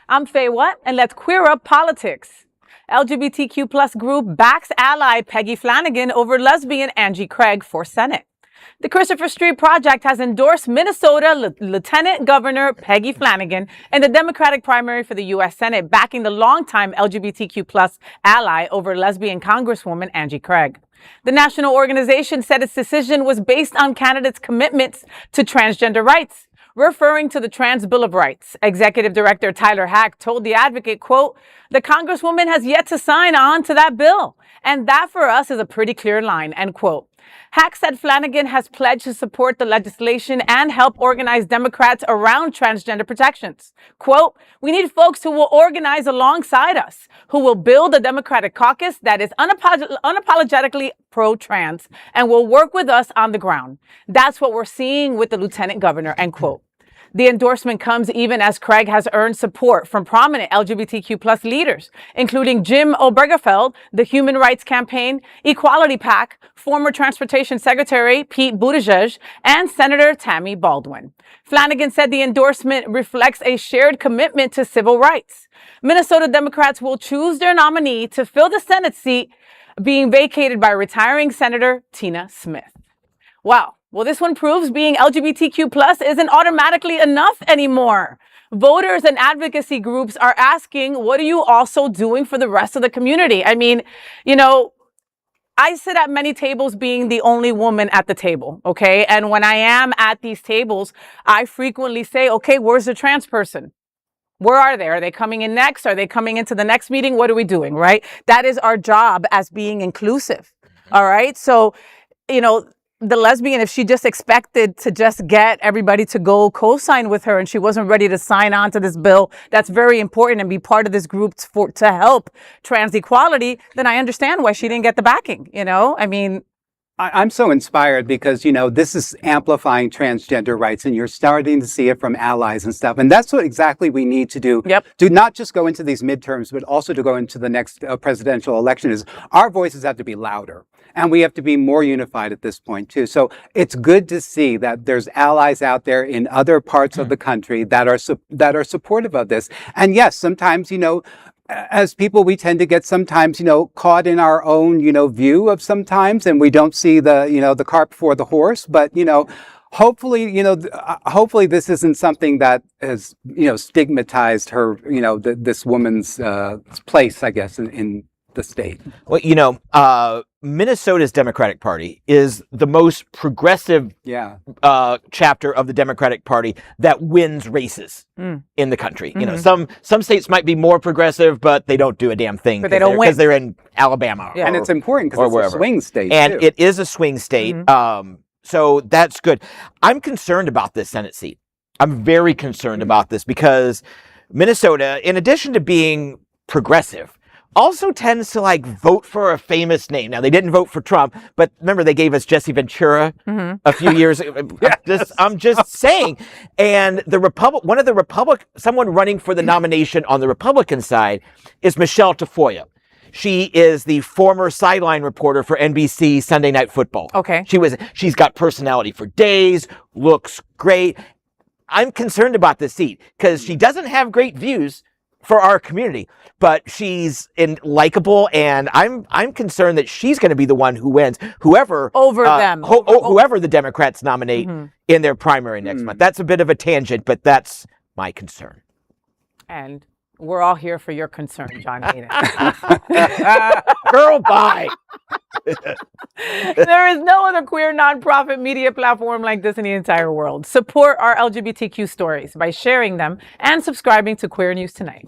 I'm Faye What, and let's queer up politics. LGBTQ plus group backs ally Peggy Flanagan over lesbian Angie Craig for Senate. The Christopher Street Project has endorsed Minnesota Lieutenant Governor Peggy Flanagan in the Democratic primary for the U.S. Senate, backing the longtime LGBTQ plus ally over lesbian Congresswoman Angie Craig. The national organization said its decision was based on candidates' commitments to transgender rights. Referring to the Trans Bill of Rights, Executive Director Tyler Hack told The Advocate, quote, "The Congresswoman has yet to sign on to that bill, and that for us is a pretty clear line," end quote. Hack said Flanagan has pledged to support the legislation and help organize Democrats around transgender protections. Quote, "We need folks who will organize alongside us, who will build a Democratic caucus that is unapologetically pro-trans and will work with us on the ground. That's what we're seeing with the lieutenant governor," end quote. The endorsement comes even as Craig has earned support from prominent LGBTQ plus leaders, including Jim Obergefell, the Human Rights Campaign, Equality PAC, former Transportation Secretary Pete Buttigieg, and Senator Tammy Baldwin. Flanagan said the endorsement reflects a shared commitment to civil rights. Minnesota Democrats will choose their nominee to fill the Senate seat being vacated by retiring Senator Tina Smith. Wow. Well, this one proves being LGBTQ plus isn't automatically enough anymore. Voters and advocacy groups are asking, what are you also doing for the rest of the community? I mean, I sit at many tables being the only woman at the table, okay? And when I am at these tables, I frequently say, okay, where's the trans person? Where are they? Are they coming in next? Are they coming into the next meeting? What are we doing, right? That is our job as being inclusive, all right? So, the lesbian, if she just expected to just get everybody to go co-sign with her and she wasn't ready to sign on to this bill that's very important and be part of this group to help trans equality, then I understand why she didn't get the backing, I'm so inspired because, this is amplifying transgender rights and you're starting to see it from allies and stuff. And that's what exactly we need to do. Yep. To not just go into these midterms, but also to go into the next presidential election is our voices have to be louder. And we have to be more unified at this point, too. So it's good to see that there's allies out there in other parts of the country that are supportive of this. And yes, sometimes, as people, we tend to get sometimes, caught in our own, view of sometimes, and we don't see the cart before the horse. But, hopefully, hopefully this isn't something that has, stigmatized her, this woman's place, I guess, in the state. Well, Minnesota's Democratic Party is the most progressive chapter of the Democratic Party that wins races in the country. Mm-hmm. Some states might be more progressive, but they don't do a damn thing. But they don't win because they're in Alabama. Yeah. And it's important because it's a swing state, and too. it is a swing state. Mm-hmm. So that's good. I'm concerned about this Senate seat. I'm very concerned about this because Minnesota, in addition to being progressive, also tends to vote for a famous name. Now, they didn't vote for Trump, but remember they gave us Jesse Ventura a few years ago. I'm just saying. And someone running for the nomination on the Republican side is Michelle Tafoya. She is the former sideline reporter for NBC Sunday Night Football. Okay. She's got personality for days, looks great. I'm concerned about this seat because she doesn't have great views for our community, but she's likable, and I'm concerned that she's going to be the one who wins. Whoever the Democrats nominate in their primary next month. That's a bit of a tangent, but that's my concern. And we're all here for your concern, John Hayden. Girl, bye. There is no other queer nonprofit media platform like this in the entire world. Support our LGBTQ stories by sharing them and subscribing to Queer News Tonight.